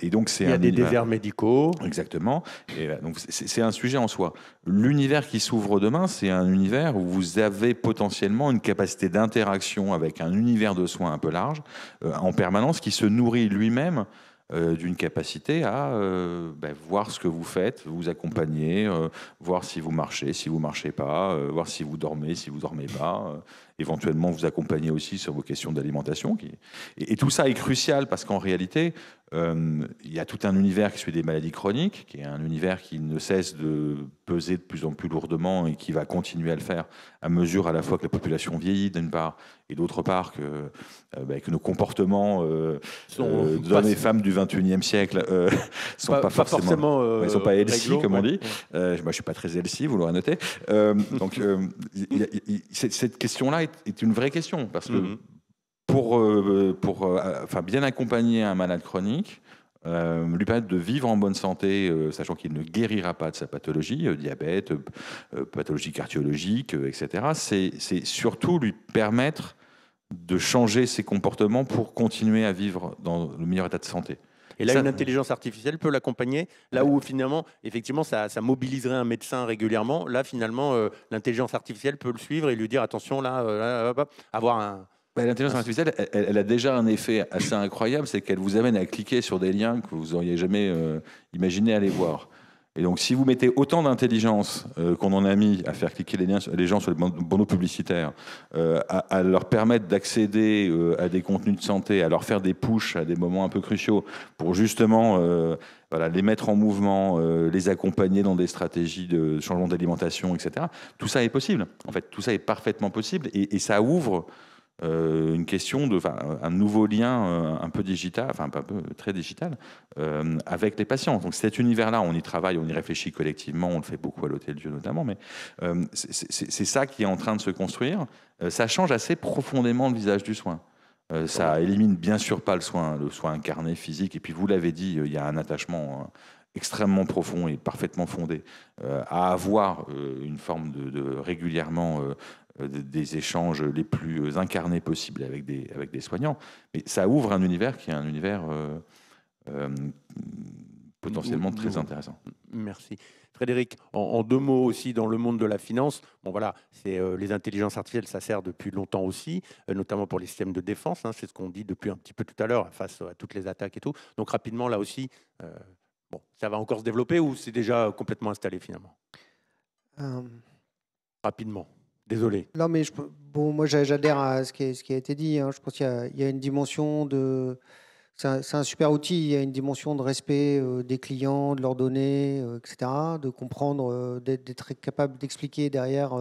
Et donc il y a des déserts médicaux. Exactement. Et donc c'est un sujet en soi. L'univers qui s'ouvre demain, c'est un univers où vous avez potentiellement une capacité d'interaction avec un univers de soins un peu large, en permanence, qui se nourrit lui-même d'une capacité à voir ce que vous faites, vous accompagner, voir si vous marchez, si vous marchez pas, voir si vous dormez pas, éventuellement vous accompagner aussi sur vos questions d'alimentation. Et tout ça est crucial parce qu'en réalité, il y a tout un univers qui suit des maladies chroniques, qui est un univers qui ne cesse de peser de plus en plus lourdement et qui va continuer à le faire à mesure à la fois que la population vieillit d'une part et d'autre part que nos comportements d'hommes et femmes du 21e siècle sont pas forcément ils sont pas healthy comme on dit. Moi je suis pas très healthy, vous l'aurez noté. Donc cette question-là est une vraie question parce que pour bien accompagner un malade chronique, lui permettre de vivre en bonne santé, sachant qu'il ne guérira pas de sa pathologie, diabète, pathologie cardiologique, etc. C'est surtout lui permettre de changer ses comportements pour continuer à vivre dans le meilleur état de santé. Et là, une intelligence artificielle peut l'accompagner. Là où, finalement, effectivement, ça mobiliserait un médecin régulièrement. Là, finalement, l'intelligence artificielle peut le suivre et lui dire, attention, avoir un... L'intelligence artificielle, elle a déjà un effet assez incroyable, c'est qu'elle vous amène à cliquer sur des liens que vous n'auriez jamais imaginé aller voir. Et donc, si vous mettez autant d'intelligence qu'on en a mis à faire cliquer les gens sur les bandeaux publicitaires, à leur permettre d'accéder à des contenus de santé, à leur faire des pushs à des moments un peu cruciaux pour justement les mettre en mouvement, les accompagner dans des stratégies de changement d'alimentation, etc. Tout ça est possible. En fait, tout ça est parfaitement possible et ça ouvre une question un nouveau lien un peu digital, très digital, avec les patients. Donc cet univers-là, on y travaille, on y réfléchit collectivement, on le fait beaucoup à l'Hôtel-Dieu notamment, mais c'est ça qui est en train de se construire. Ça change assez profondément le visage du soin. Ça élimine bien sûr pas le soin incarné, physique, et puis vous l'avez dit, il y a un attachement extrêmement profond et parfaitement fondé à avoir une forme de régulièrement des échanges les plus incarnés possibles avec des soignants. Mais ça ouvre un univers qui est un univers potentiellement très intéressant. Merci. Frédéric, en 2 mots aussi, dans le monde de la finance, les intelligences artificielles, ça sert depuis longtemps aussi, notamment pour les systèmes de défense, c'est ce qu'on dit depuis un petit peu tout à l'heure, face à toutes les attaques et tout. Donc rapidement, là aussi, ça va encore se développer ou c'est déjà complètement installé finalement Rapidement. Désolé. Non, mais moi j'adhère à ce qui a été dit. Je pense qu'il y a une dimension de c'est un super outil. Il y a une dimension de respect des clients, de leurs données, etc. De comprendre, d'être capable d'expliquer derrière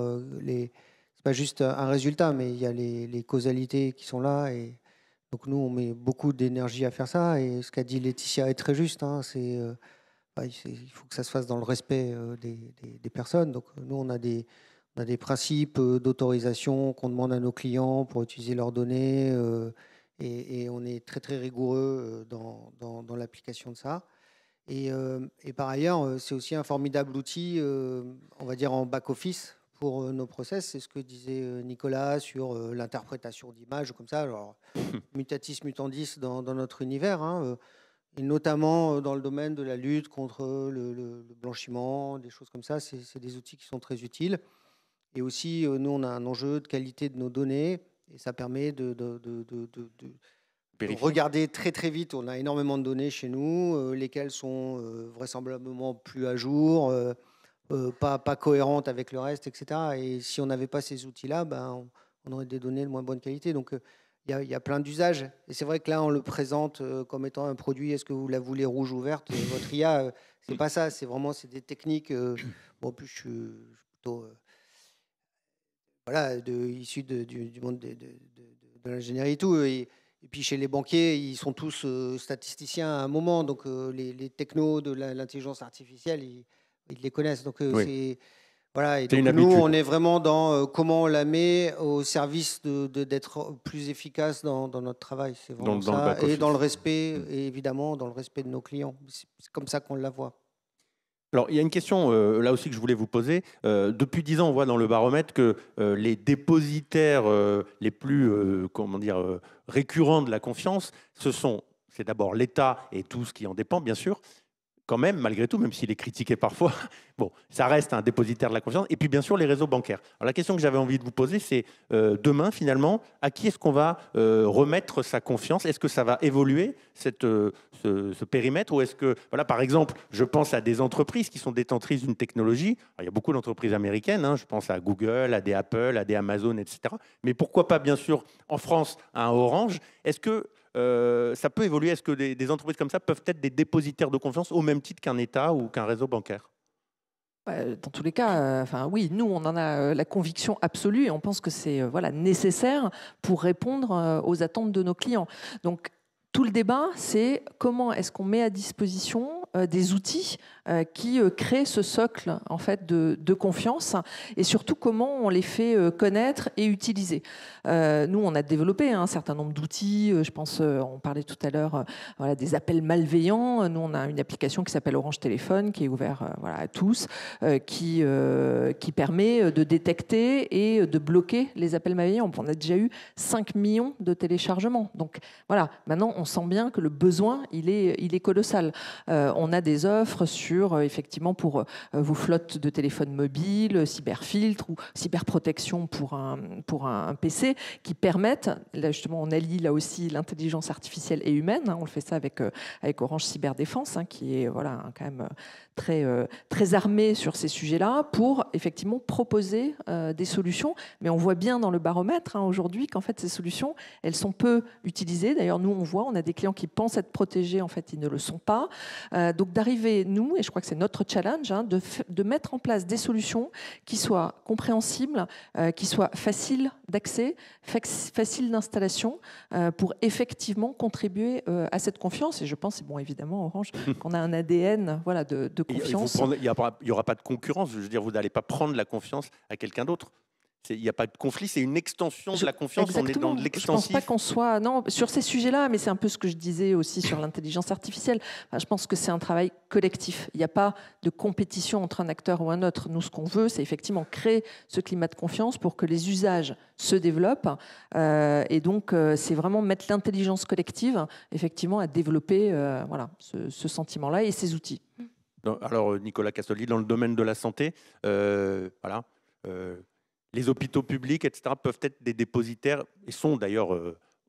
c'est pas juste un résultat, mais il y a les causalités qui sont là. Et donc nous, on met beaucoup d'énergie à faire ça. Et ce qu'a dit Laetitia est très juste. Hein, il faut que ça se fasse dans le respect des personnes. Donc nous, on a des principes d'autorisation qu'on demande à nos clients pour utiliser leurs données. Et on est très, très rigoureux dans l'application de ça. Et par ailleurs, c'est aussi un formidable outil, on va dire, en back-office pour nos process. C'est ce que disait Nicolas sur l'interprétation d'images, comme ça. Alors, mutatis mutandis dans notre univers, hein, et notamment dans le domaine de la lutte contre le blanchiment, des choses comme ça. C'est des outils qui sont très utiles. Et aussi, nous, on a un enjeu de qualité de nos données. Et ça permet de regarder très très vite. On a énormément de données chez nous, lesquelles sont vraisemblablement plus à jour, pas cohérentes avec le reste, etc. Et si on n'avait pas ces outils-là, ben, on aurait des données de moins bonne qualité. Donc il y a plein d'usages. Et c'est vrai que là, on le présente comme étant un produit. Est-ce que vous la voulez rouge ou verte? Votre IA, c'est pas ça. C'est vraiment des techniques. Bon, en plus, je suis plutôt issu du monde de l'ingénierie et tout. Et puis chez les banquiers, ils sont tous statisticiens à un moment. Donc les technos de l'intelligence artificielle, ils les connaissent. Donc Oui. voilà. Et donc nous, on est vraiment dans comment on la met au service d'être plus efficace dans notre travail. C'est vraiment ça. Et dans le respect, et évidemment, dans le respect de nos clients. C'est comme ça qu'on la voit. Alors, il y a une question là aussi que je voulais vous poser. Depuis 10 ans, on voit dans le baromètre que les dépositaires les plus récurrents de la confiance, c'est d'abord l'État et tout ce qui en dépend, bien sûr, quand même, malgré tout, même s'il est critiqué parfois, bon, ça reste un dépositaire de la confiance. Et puis, bien sûr, les réseaux bancaires. Alors, la question que j'avais envie de vous poser, c'est demain, finalement, à qui est-ce qu'on va remettre sa confiance? Est-ce que ça va évoluer, ce périmètre? Ou est-ce que, voilà, par exemple, je pense à des entreprises qui sont détentrices d'une technologie. Alors, il y a beaucoup d'entreprises américaines. Hein, je pense à Google, à des Apple, à des Amazon, etc. Mais pourquoi pas, bien sûr, en France, à un Orange? Est-ce que ça peut évoluer? Est-ce que des entreprises comme ça peuvent être des dépositaires de confiance au même titre qu'un État ou qu'un réseau bancaire? Dans tous les cas, oui, nous, on en a la conviction absolue et on pense que c'est nécessaire pour répondre aux attentes de nos clients. Donc, tout le débat, c'est comment est-ce qu'on met à disposition des outils qui créent ce socle en fait de confiance et surtout comment on les fait connaître et utiliser. Nous, on a développé un certain nombre d'outils. Je pense, on parlait tout à l'heure des appels malveillants. Nous, on a une application qui s'appelle Orange Téléphone qui est ouverte à tous, qui permet de détecter et de bloquer les appels malveillants. On a déjà eu 5 millions de téléchargements. Donc voilà, maintenant, on sent bien que le besoin, il est colossal. On a des offres sur, effectivement, pour vos flottes de téléphones mobiles, cyberfiltre ou cyberprotection pour un PC, qui permettent, là justement, on allie là aussi l'intelligence artificielle et humaine. Hein, on le fait ça avec Orange Cyberdéfense, hein, qui est quand même très armé sur ces sujets-là, pour effectivement proposer des solutions. Mais on voit bien dans le baromètre aujourd'hui qu'en fait ces solutions, elles sont peu utilisées. D'ailleurs, nous on a des clients qui pensent être protégés, en fait ils ne le sont pas. Donc d'arriver, nous, et je crois que c'est notre challenge, hein, de mettre en place des solutions qui soient compréhensibles, qui soient faciles d'accès, faciles d'installation, pour effectivement contribuer à cette confiance. Et je pense, bon, évidemment, Orange, qu'on a un ADN de confiance. Il n'y aura pas de concurrence. Je veux dire, vous n'allez pas prendre la confiance à quelqu'un d'autre. Il n'y a pas de conflit, c'est une extension de la confiance. Exactement. On est dans l'extensif. Je ne pense pas qu'on soit sur ces sujets-là, mais c'est un peu ce que je disais aussi sur l'intelligence artificielle. Je pense que c'est un travail collectif. Il n'y a pas de compétition entre un acteur ou un autre. Nous, ce qu'on veut, c'est effectivement créer ce climat de confiance pour que les usages se développent. Et donc, c'est vraiment mettre l'intelligence collective, effectivement, à développer ce sentiment-là et ces outils. Alors, Nicolas Castaldi, dans le domaine de la santé, les hôpitaux publics, etc., peuvent être des dépositaires et sont d'ailleurs,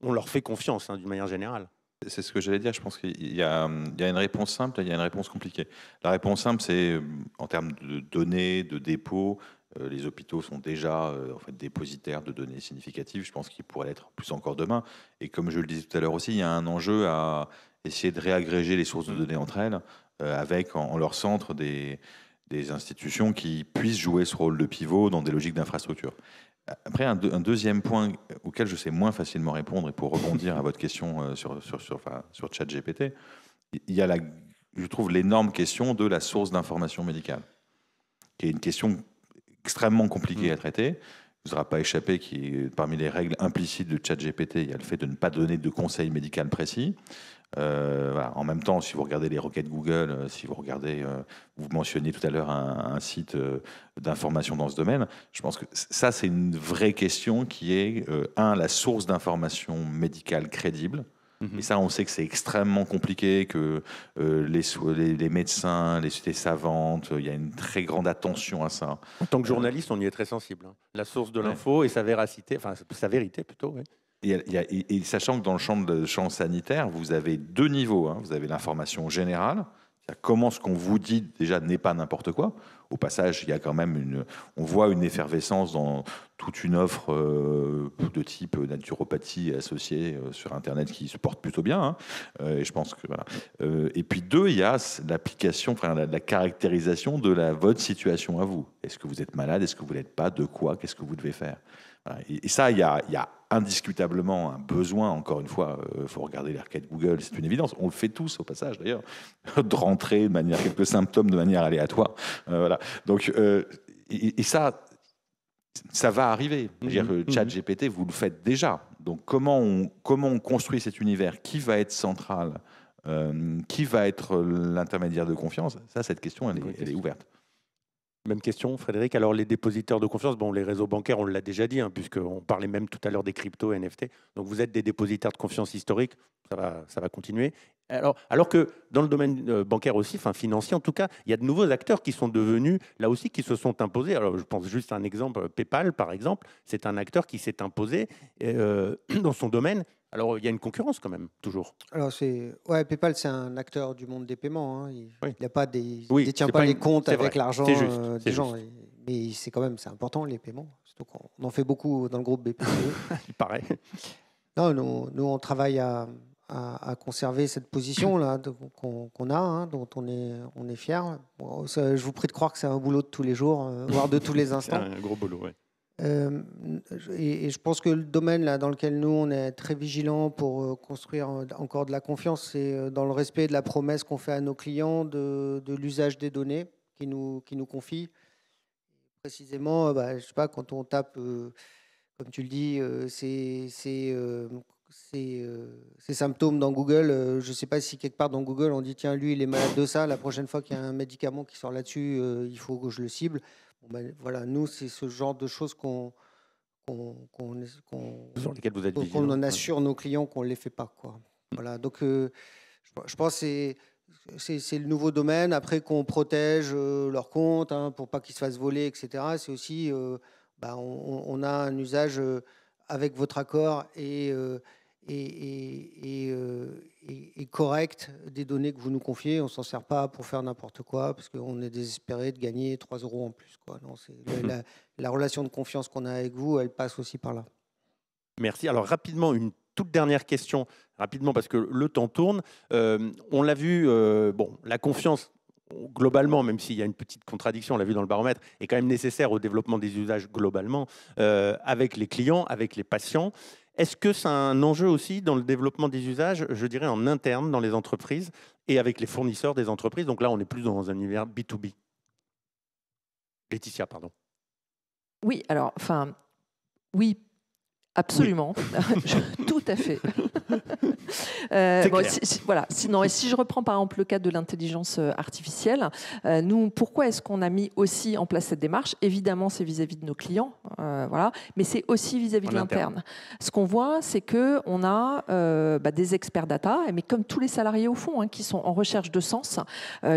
on leur fait confiance d'une manière générale. C'est ce que j'allais dire. Je pense qu'il y a une réponse simple et il y a une réponse compliquée. La réponse simple, c'est en termes de données, de dépôt, Les hôpitaux sont déjà en fait, dépositaires de données significatives. Je pense qu'ils pourraient l'être plus encore demain. Et comme je le disais tout à l'heure aussi, il y a un enjeu à essayer de réagréger les sources de données entre elles, avec en leur centre des institutions qui puissent jouer ce rôle de pivot dans des logiques d'infrastructure. Après, un deuxième point auquel je sais moins facilement répondre, et pour rebondir à votre question sur ChatGPT, il y a, je trouve, l'énorme question de la source d'information médicale, qui est une question extrêmement compliquée à traiter. Il ne vous aura pas échappé que parmi les règles implicites de ChatGPT, il y a le fait de ne pas donner de conseils médicaux précis. Voilà. En même temps, si vous regardez les requêtes Google, si vous regardez, vous mentionniez tout à l'heure un site d'information dans ce domaine, je pense que ça, c'est une vraie question qui est, la source d'information médicale crédible. Et ça, on sait que c'est extrêmement compliqué, que les médecins, les sociétés savantes, il y a une très grande attention à ça. En tant que journaliste, on y est très sensible. Hein. La source de l'info et sa véracité, enfin sa vérité plutôt. Oui. Et sachant que dans le champ sanitaire, vous avez deux niveaux. Hein. Vous avez l'information générale, comment ce qu'on vous dit déjà n'est pas n'importe quoi. Au passage, il y a quand même on voit une effervescence dans toute une offre de type naturopathie associée sur Internet qui se porte plutôt bien. Hein. Et je pense que voilà. Et puis deux, il y a l'application, enfin la caractérisation de votre situation à vous. Est-ce que vous êtes malade? Est-ce que vous l'êtes pas? De quoi? Qu'est-ce que vous devez faire? Voilà. Et ça, il y a indiscutablement un besoin, encore une fois, il faut regarder les requêtes Google, c'est une évidence. On le fait tous au passage d'ailleurs, de rentrer de manière, quelques symptômes de manière aléatoire. Voilà. Donc, et ça va arriver. ChatGPT, vous le faites déjà. Donc comment on construit cet univers? Qui va être central? Qui va être l'intermédiaire de confiance? Ça, cette question, elle est ouverte. Même question, Frédéric. Alors, les dépositaires de confiance, bon, les réseaux bancaires, on l'a déjà dit, hein, puisqu'on parlait même tout à l'heure des cryptos, NFT. Donc, vous êtes des dépositaires de confiance historiques, ça va continuer. Alors que dans le domaine bancaire aussi, enfin financier en tout cas, il y a de nouveaux acteurs qui sont devenus, là aussi, qui se sont imposés. Alors, je pense juste à un exemple, PayPal, par exemple. C'est un acteur qui s'est imposé dans son domaine. Alors, il y a une concurrence quand même, toujours. Alors, PayPal, c'est un acteur du monde des paiements. Hein. Il ne détient pas les comptes avec l'argent des gens. Mais c'est important, les paiements. Surtout qu'on en fait beaucoup dans le groupe BPCE. Il paraît. Non, nous, on travaille à conserver cette position-là qu'on a, hein, dont on est fier. Bon, je vous prie de croire que c'est un boulot de tous les jours, voire de tous les instants. C'est un gros boulot, oui. Et je pense que le domaine là, dans lequel nous, on est très vigilants pour construire encore de la confiance, c'est dans le respect de la promesse qu'on fait à nos clients de l'usage des données qui nous confient. Précisément, je sais pas, quand on tape, comme tu le dis, ces symptômes dans Google, je ne sais pas si quelque part dans Google, on dit tiens, lui, il est malade de ça, la prochaine fois qu'il y a un médicament qui sort là-dessus, il faut que je le cible. Voilà, nous, c'est ce genre de choses qu'on en assure nos clients qu'on ne les fait pas. Quoi. Voilà, donc, je pense que c'est le nouveau domaine. Après, qu'on protège leurs comptes pour pas qu'ils se fassent voler, etc. C'est aussi, on a un usage avec votre accord et correct des données que vous nous confiez. On ne s'en sert pas pour faire n'importe quoi parce qu'on est désespéré de gagner 3 € en plus. Quoi. Non, la relation de confiance qu'on a avec vous, elle passe aussi par là. Merci. Alors rapidement, une toute dernière question, rapidement parce que le temps tourne. On l'a vu, la confiance, globalement, même s'il y a une petite contradiction, on l'a vu dans le baromètre, est quand même nécessaire au développement des usages globalement, avec les clients, avec les patients. Est-ce que c'est un enjeu aussi dans le développement des usages, je dirais en interne dans les entreprises et avec les fournisseurs des entreprises? Donc là, on est plus dans un univers B2B. Laetitia, pardon. Oui, alors, oui, absolument, oui. Tout à fait. Si je reprends par exemple le cas de l'intelligence artificielle, nous, pourquoi est-ce qu'on a mis aussi en place cette démarche? Évidemment, c'est vis-à-vis de nos clients, mais c'est aussi vis-à-vis de l'interne. Ce qu'on voit, c'est qu'on a des experts data, mais comme tous les salariés au fond, qui sont en recherche de sens,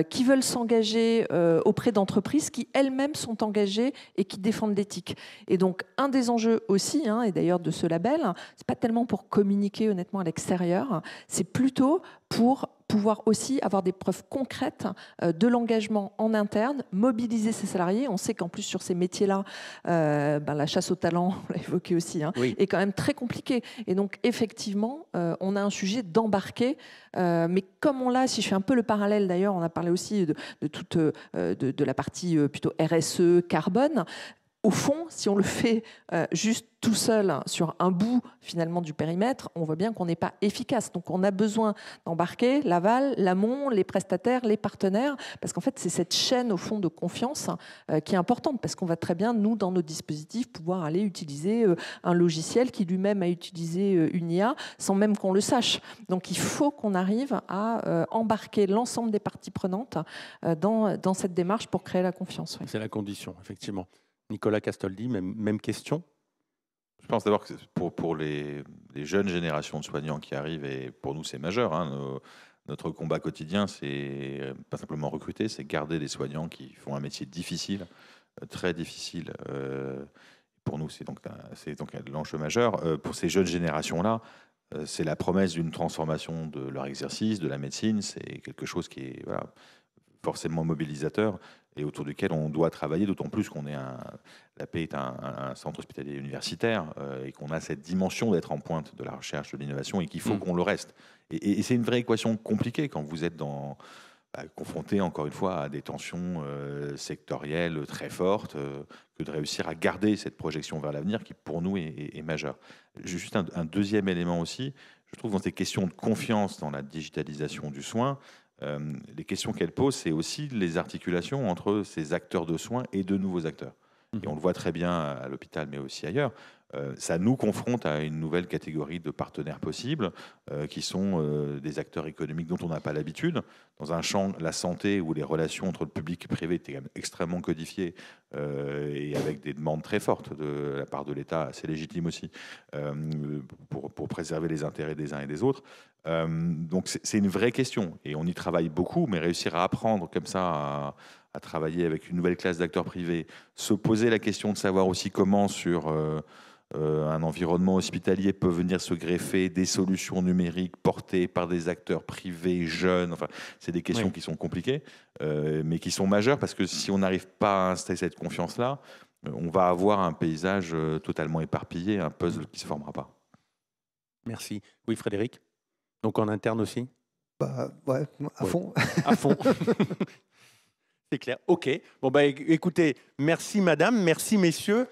qui veulent s'engager auprès d'entreprises qui elles-mêmes sont engagées et qui défendent l'éthique. Et donc, un des enjeux aussi, et d'ailleurs de ce label, c'est pas tellement pour communiquer honnêtement à l'extérieur, c'est plutôt pour pouvoir aussi avoir des preuves concrètes de l'engagement en interne, mobiliser ses salariés. On sait qu'en plus sur ces métiers-là, la chasse au talent, on l'a évoqué aussi, Oui. est quand même très compliquée. Et donc effectivement, on a un sujet d'embarquer, mais comme on l'a, si je fais un peu le parallèle d'ailleurs, on a parlé aussi de toute de la partie plutôt RSE, carbone. Au fond, si on le fait juste tout seul sur un bout finalement du périmètre, on voit bien qu'on n'est pas efficace. Donc on a besoin d'embarquer l'aval, l'amont, les prestataires, les partenaires, parce qu'en fait c'est cette chaîne au fond de confiance qui est importante, parce qu'on va très bien, nous, dans nos dispositifs, pouvoir aller utiliser un logiciel qui lui-même a utilisé une IA sans même qu'on le sache. Donc il faut qu'on arrive à embarquer l'ensemble des parties prenantes dans cette démarche pour créer la confiance. Oui. C'est la condition, effectivement. Nicolas Castoldi, même question. Je pense d'abord que pour les jeunes générations de soignants qui arrivent, et pour nous c'est majeur, notre combat quotidien, c'est pas simplement recruter, c'est garder des soignants qui font un métier difficile, très difficile. Pour nous, c'est donc l'enjeu majeur. Pour ces jeunes générations-là, c'est la promesse d'une transformation de leur exercice, de la médecine. C'est quelque chose qui est forcément mobilisateur et autour duquel on doit travailler, d'autant plus qu'on est l'AP est un centre hospitalier universitaire et qu'on a cette dimension d'être en pointe de la recherche, de l'innovation, et qu'il faut qu'on le reste. Et c'est une vraie équation compliquée quand vous êtes confronté, encore une fois, à des tensions sectorielles très fortes, que de réussir à garder cette projection vers l'avenir qui, pour nous, est majeure. Juste un deuxième élément aussi, je trouve, dans ces questions de confiance dans la digitalisation du soin, les questions qu'elle pose, c'est aussi les articulations entre ces acteurs de soins et de nouveaux acteurs. Et on le voit très bien à l'hôpital, mais aussi ailleurs. Ça nous confronte à une nouvelle catégorie de partenaires possibles, qui sont des acteurs économiques dont on n'a pas l'habitude. Dans un champ, la santé, où les relations entre le public et le privé étaient quand même extrêmement codifiées, et avec des demandes très fortes de la part de l'État, assez légitimes aussi, pour préserver les intérêts des uns et des autres. Donc c'est une vraie question, et on y travaille beaucoup, mais réussir à apprendre comme ça à travailler avec une nouvelle classe d'acteurs privés, se poser la question de savoir aussi comment sur un environnement hospitalier peut venir se greffer des solutions numériques portées par des acteurs privés jeunes. Enfin, c'est des questions qui sont compliquées, mais qui sont majeures, parce que si on n'arrive pas à installer cette confiance-là, on va avoir un paysage totalement éparpillé, un puzzle qui ne se formera pas. Merci. Oui, Frédéric? Donc en interne aussi? Ouais, à fond. À fond. C'est clair. OK. Bon, écoutez, merci madame, merci messieurs.